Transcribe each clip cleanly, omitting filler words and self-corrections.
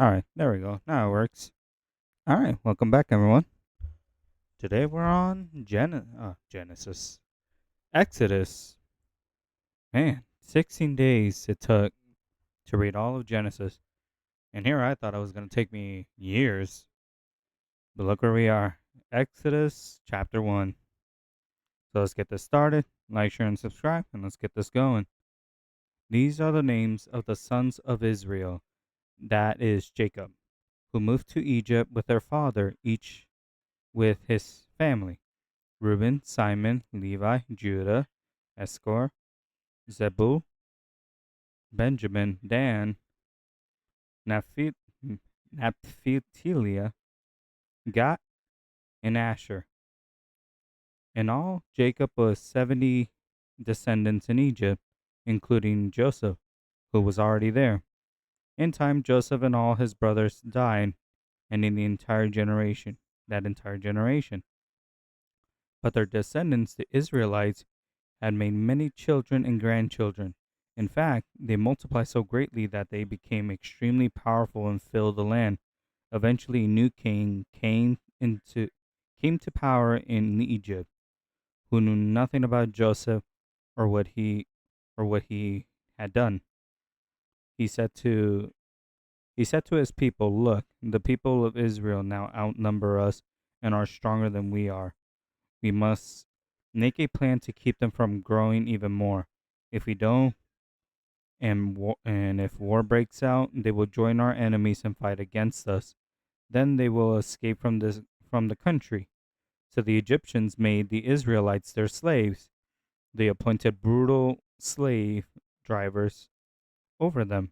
All right, there we go. Now it works. All right, welcome back, everyone. Today we're on Genesis, Exodus. Man, 16 days it took to read all of Genesis, and here I thought it was going to take me years, but look where we are. Exodus chapter 1. So let's get this started. Like, share, and subscribe, and let's get this going. These are the names of the sons of Israel, that is Jacob, who moved to Egypt with their father, each with his family. Reuben, Simon, Levi, Judah, Issachar, Zebul, Benjamin, Dan, Naphtali, Naphtali, Gad, and Asher. In all, Jacob was 70 descendants in Egypt, including Joseph, who was already there. In time, Joseph and all his brothers died, and in that entire generation. But their descendants, the Israelites, had made many children and grandchildren. In fact, they multiplied so greatly that they became extremely powerful and filled the land. Eventually, a new king came to power in Egypt, who knew nothing about Joseph or what he had done. He said to he said to his people, "Look, the people of Israel now outnumber us and are stronger than we are. We must make a plan to keep them from growing even more. If we don't, and if war breaks out, they will join our enemies and fight against us. Then they will escape from the country." So the Egyptians made the Israelites their slaves. They appointed brutal slave drivers over them,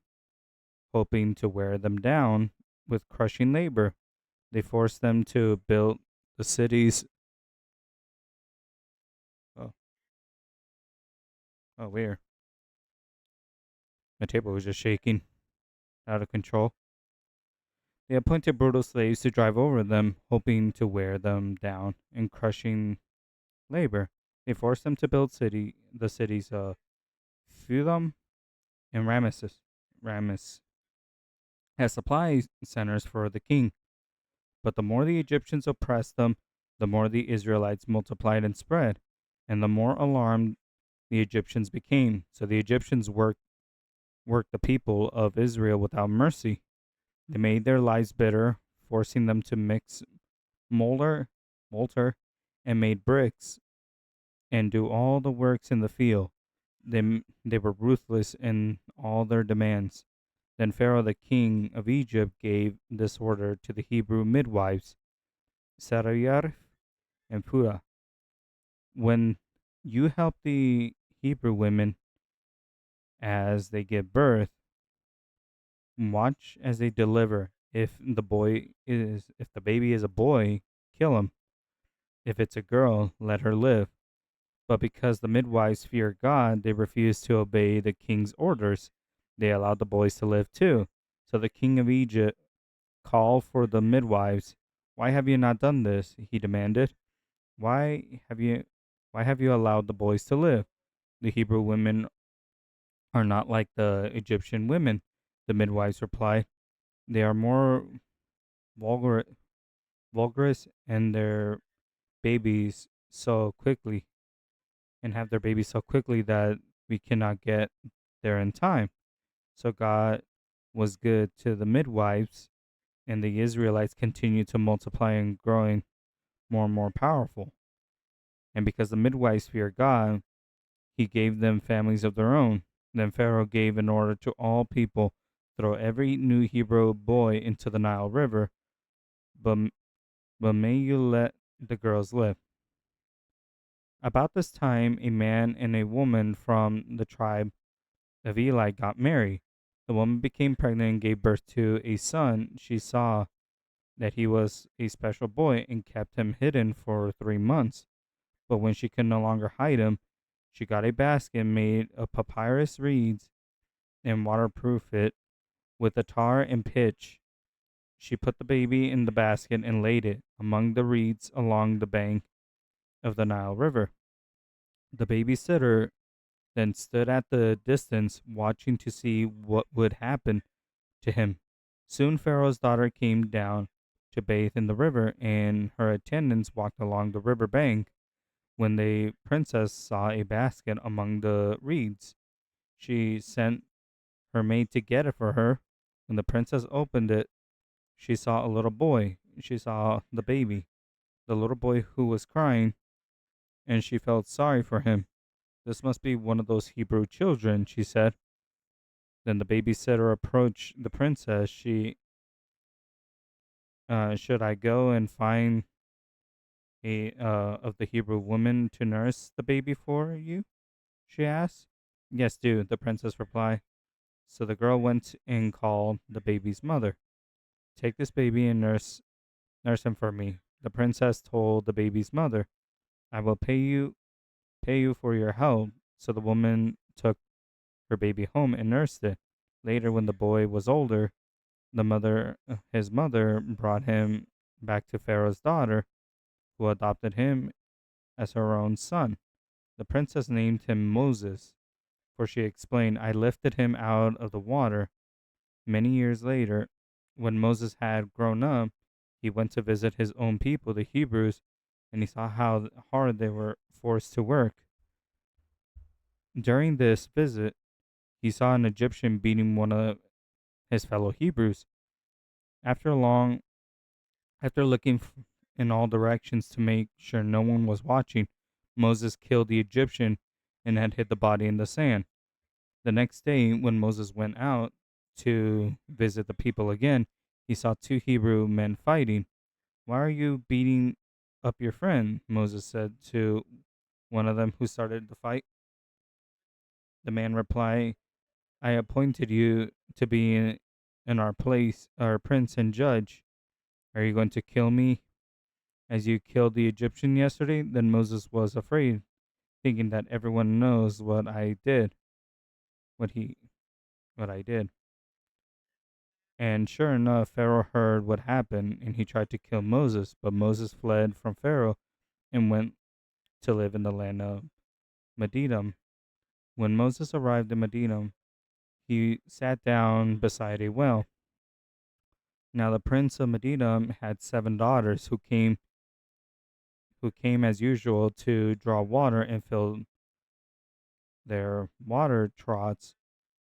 hoping to wear them down with crushing labor. They forced them to build the cities. Oh, oh, weird. The table was just shaking out of control. They appointed brutal slaves to drive over them, hoping to wear them down in crushing labor. They forced them to build the cities of Phulam and Rames as supply centers for the king. But the more the Egyptians oppressed them, the more the Israelites multiplied and spread, and the more alarmed the Egyptians became. So the Egyptians worked the people of Israel without mercy. They made their lives bitter, forcing them to mix molder, mortar, and made bricks and do all the works in the field. They were ruthless in all their demands. Then Pharaoh, the king of Egypt, gave this order to the Hebrew midwives, Sarayar and Purah. When you help the Hebrew women as they give birth, watch as they deliver. If the baby is a boy, kill him. If it's a girl, let her live. But because the midwives feared God, they refused to obey the king's orders. They allowed the boys to live too. So the king of Egypt called for the midwives. "Why have you not done this?" he demanded. "Why have you why have you allowed the boys to live? The Hebrew women are not like the Egyptian women," the midwives replied. "They are more vulgar, vulgarous and their babies so quickly and have their babies so quickly that we cannot get there in time." So God was good to the midwives, and the Israelites continued to multiply and growing more and more powerful. And because the midwives feared God, he gave them families of their own. Then Pharaoh gave an order to all people: throw every new Hebrew boy into the Nile River, but, but may you let the girls live. About this time, a man and a woman from the tribe of Eli got married. The woman became pregnant and gave birth to a son. She saw that he was a special boy and kept him hidden for 3 months. But when she could no longer hide him, she got a basket made of papyrus reeds and waterproof it with the tar and pitch. She put the baby in the basket and laid it among the reeds along the bank of the Nile River. The babysitter then stood at the distance watching to see what would happen to him. Soon Pharaoh's daughter came down to bathe in the river, and her attendants walked along the river bank. When the princess saw a basket among the reeds, she sent her maid to get it for her. When the princess opened it, she saw a little boy. She saw the baby, the little boy who was crying, and she felt sorry for him. This must be one of those Hebrew children, she said. Then the babysitter approached the princess. Should I go and find a of the Hebrew woman to nurse the baby for you? She asked. Yes, do, the princess replied. So the girl went and called the baby's mother. Take this baby and nurse him for me. The princess told the baby's mother, I will pay you for your help. So the woman took her baby home and nursed it. Later, when the boy was older, his mother brought him back to Pharaoh's daughter, who adopted him as her own son. The princess named him Moses, for she explained, I lifted him out of the water. Many years later, when Moses had grown up, he went to visit his own people, the Hebrews, and he saw how hard they were forced to work. During this visit, he saw an Egyptian beating one of his fellow Hebrews. After long, after looking in all directions to make sure no one was watching, Moses killed the Egyptian and had hid the body in the sand. The next day, when Moses went out to visit the people again, he saw two Hebrew men fighting. Why are you beating up your friend? Moses said to one of them who started the fight. The man replied, I appointed you to be in our place, our prince and judge. Are you going to kill me as you killed the Egyptian yesterday? Then Moses was afraid, thinking that everyone knows what he, what I did. And sure enough, Pharaoh heard what happened, and he tried to kill Moses. But Moses fled from Pharaoh and went to live in the land of Midian. When Moses arrived in Midian, he sat down beside a well. Now the prince of Midian had 7 daughters who came as usual to draw water and fill their water troughs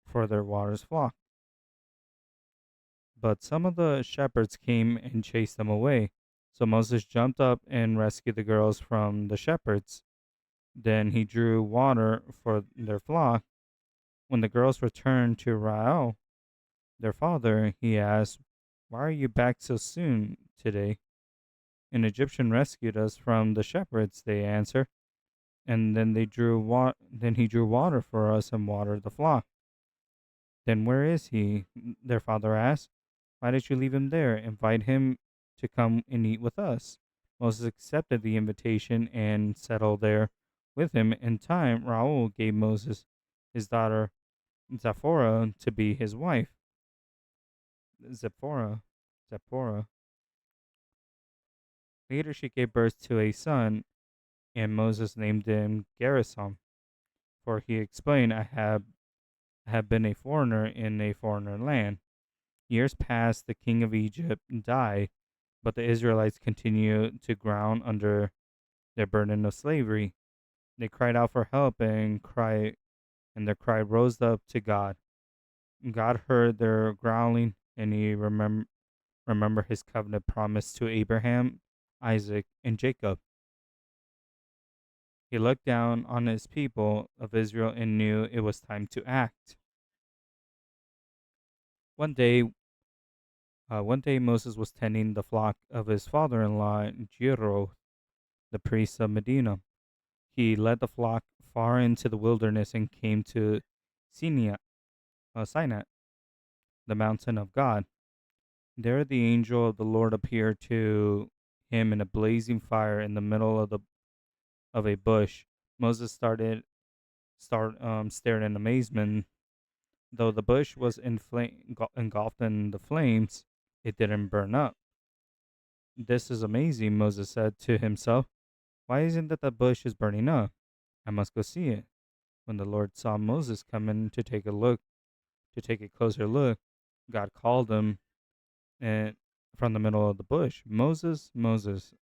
for their water's flock. But some of the shepherds came and chased them away. So Moses jumped up and rescued the girls from the shepherds. Then he drew water for their flock. When the girls returned to Rael, their father, he asked, Why are you back so soon today? An Egyptian rescued us from the shepherds, they answered. And then he drew water for us and watered the flock. Then where is he? Their father asked. Why did you leave him there? Invite him to come and eat with us. Moses accepted the invitation and settled there with him. In time, Raoul gave Moses his daughter Zipporah to be his wife. Zipporah. Zipporah. Later, she gave birth to a son, and Moses named him Gershom, for he explained, I have been a foreigner in a foreigner land. Years passed, the king of Egypt died, but the Israelites continued to groan under their burden of slavery. They cried out for help and their cry rose up to God. God heard their growling, and he remembered his covenant promise to Abraham, Isaac, and Jacob. He looked down on his people of Israel and knew it was time to act. One day, one day Moses was tending the flock of his father-in-law, Jethro, the priest of Medina. He led the flock far into the wilderness and came to Sinai, the mountain of God. There the angel of the Lord appeared to him in a blazing fire in the middle of a bush. Moses stared in amazement. Though the bush was engulfed in the flames, it didn't burn up. This is amazing, Moses said to himself. Why isn't it the bush is burning up? I must go see it. When the Lord saw Moses coming to take a closer look, God called him. and from the middle of the bush, "Moses, Moses,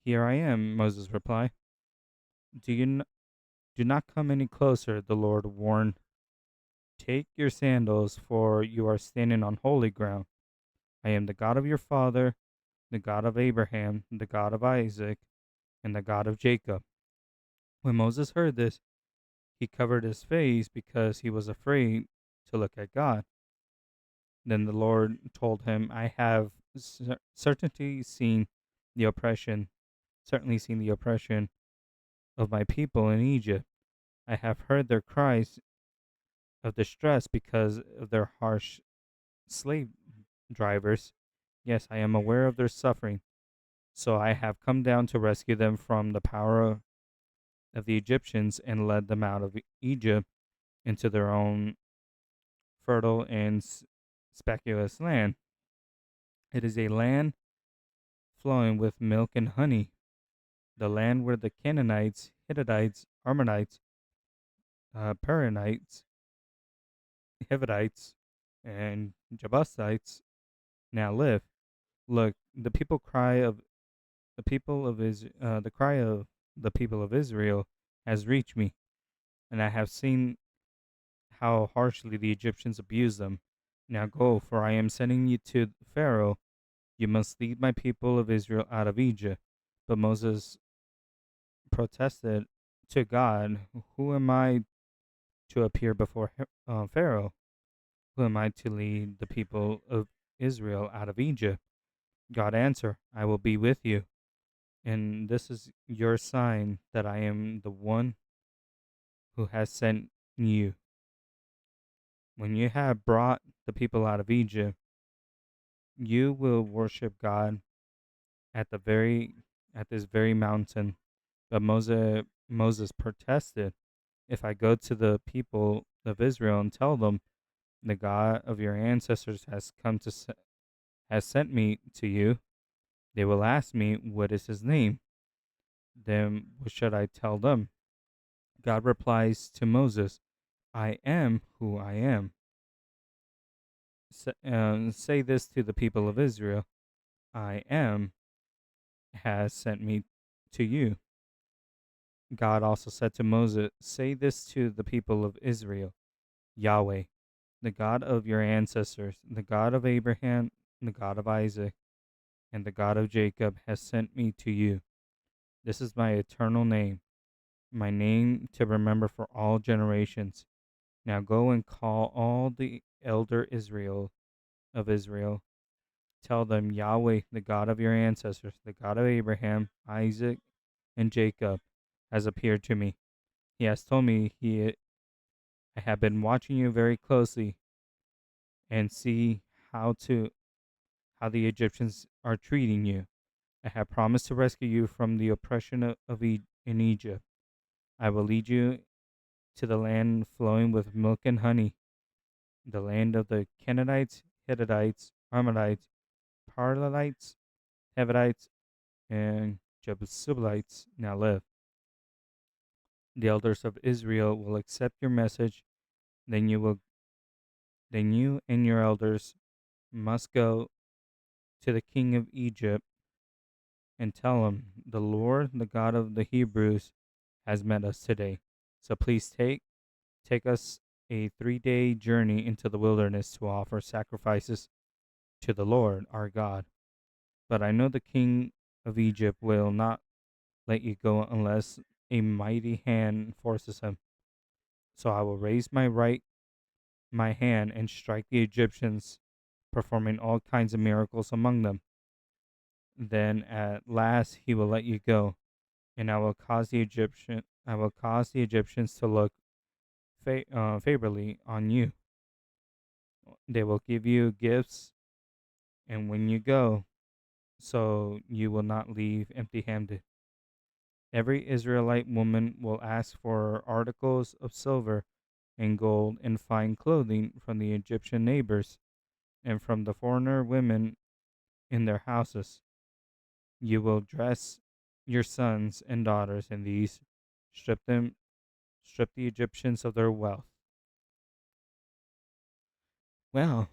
here I am," Moses replied. Do you n- do not come any closer, the Lord warned. Take your sandals, for you are standing on holy ground. I am the God of your father, the God of Abraham, the God of Isaac, and the God of Jacob. When Moses heard this, he covered his face because he was afraid to look at God. Then the Lord told him, I have certainly seen the oppression, certainly seen the oppression of my people in Egypt. I have heard their cries of distress because of their harsh slave drivers. Yes, I am aware of their suffering. So I have come down to rescue them from the power of the Egyptians and led them out of Egypt into their own fertile and speculative land. It is a land flowing with milk and honey, the land where the Canaanites, Hittites, Armonites, Perinites, Hivites, and Jebusites now live. Look, the cry of the people of Israel has reached me, and I have seen how harshly the Egyptians abuse them. Now go, for I am sending you to Pharaoh. You must lead my people of Israel out of Egypt. But Moses protested to God, who am I to appear before Pharaoh? Who am I to lead the people of Israel out of Egypt? God answered, I will be with you, and this is your sign that I am the one who has sent you. When you have brought the people out of Egypt, you will worship God at the very at this very mountain. But Moses protested, if I go to the people of Israel and tell them, the God of your ancestors has sent me to you, they will ask me, what is his name? Then what should I tell them? God replies to Moses, I am who I am. Say this to the people of Israel, I am has sent me to you. God also said to Moses, say this to the people of Israel, Yahweh, the God of your ancestors, the God of Abraham, the God of Isaac, and the God of Jacob has sent me to you. This is my eternal name, my name to remember for all generations. Now go and call all the elder Israel of Israel. Tell them, Yahweh, the God of your ancestors, the God of Abraham, Isaac, and Jacob, has appeared to me. He has told me I have been watching you very closely and see how to how the Egyptians are treating you. I have promised to rescue you from the oppression in Egypt. I will lead you to the land flowing with milk and honey, the land of the Canaanites, Hittites, Armadites, Paralites, Hevites, and Jebusites now live. The elders of Israel will accept your message. Then you and your elders must go to the king of Egypt and tell him, the Lord, the God of the Hebrews, has met us today. So please take us a 3-day journey into the wilderness to offer sacrifices to the Lord our God. But I know the king of Egypt will not let you go unless a mighty hand forces him. So I will raise my hand and strike the Egyptians, performing all kinds of miracles among them. Then at last he will let you go, and I will cause the Egyptians to look favorably on you. They will give you gifts, and when you go, so you will not leave empty-handed. Every Israelite woman will ask for articles of silver and gold and fine clothing from the Egyptian neighbors and from the foreigner women in their houses. You will dress your sons and daughters in these, strip strip the Egyptians of their wealth. Well,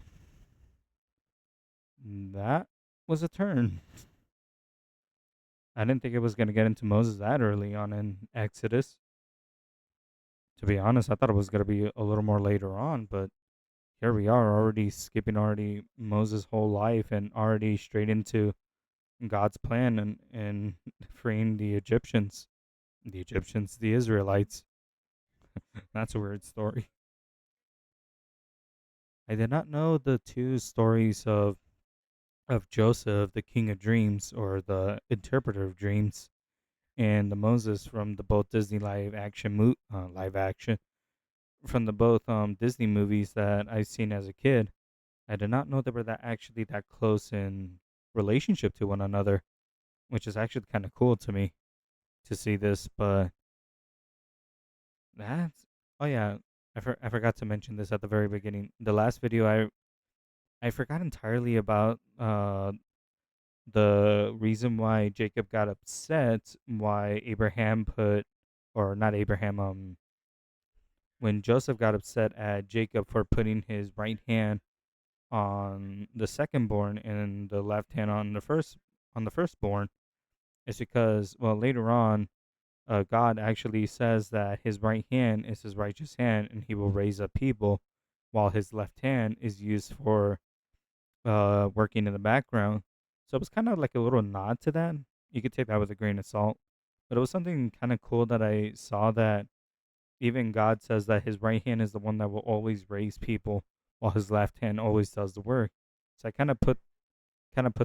That was a turn. I didn't think it was going to get into Moses that early on in Exodus. To be honest, I thought it was going to be a little more later on, but here we are already skipping already Moses' whole life and already straight into God's plan and freeing the Egyptians. The Egyptians, the Israelites. That's a weird story. I did not know the two stories of Joseph, the king of dreams, or the interpreter of dreams, and the Moses from the both Disney live action from the both Disney movies that I've seen as a kid. I did not know they were that actually that close in relationship to one another, which is actually kind of cool to me to see this. But that's oh yeah, I forgot to mention this at the very beginning. The last video I forgot entirely about the reason why Jacob got upset, why Abraham put, or not Abraham, when Joseph got upset at Jacob for putting his right hand on the second born and the left hand on the firstborn, is because well later on, God actually says that his right hand is his righteous hand and he will raise up people, while his left hand is used for working in the background. So it was kind of like a little nod to that. You could take that with a grain of salt. But it was something kind of cool that I saw that even God says that his right hand is the one that will always raise people while his left hand always does the work. So I kind of put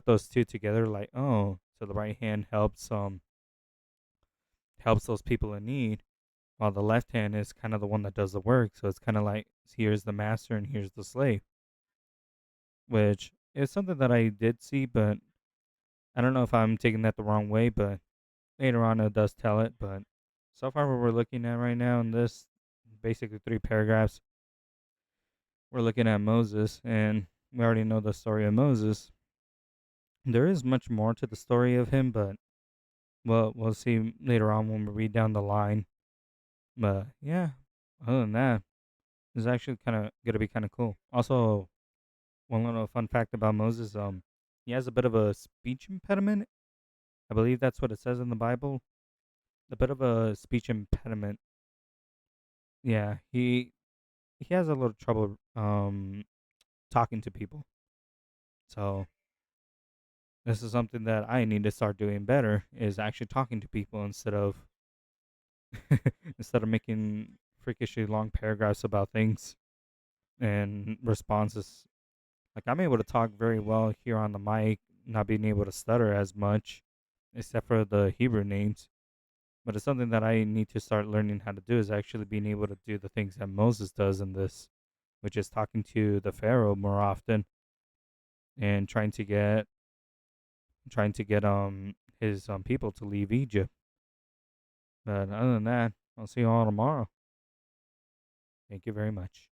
those two together like, oh, so the right hand helps those people in need while the left hand is kind of the one that does the work. So it's kind of like here's the master and here's the slave, which is something that I did see, but I don't know if I'm taking that the wrong way, but later on it does tell it. But so far, what we're looking at right now in this basically three paragraphs, we're looking at Moses, and we already know the story of Moses. There is much more to the story of him, but we'll see later on when we read down the line. But yeah, other than that, it's actually kind of gonna be kind of cool. Also, one little fun fact about Moses, he has a bit of a speech impediment. I believe that's what it says in the Bible. A bit of a speech impediment. Yeah, he has a little trouble talking to people. So this is something that I need to start doing better is actually talking to people instead of instead of making freakishly long paragraphs about things and responses. Like I'm able to talk very well here on the mic, not being able to stutter as much, except for the Hebrew names. But it's something that I need to start learning how to do is actually being able to do the things that Moses does in this, which is talking to the Pharaoh more often and trying to get his people to leave Egypt. But other than that, I'll see you all tomorrow. Thank you very much.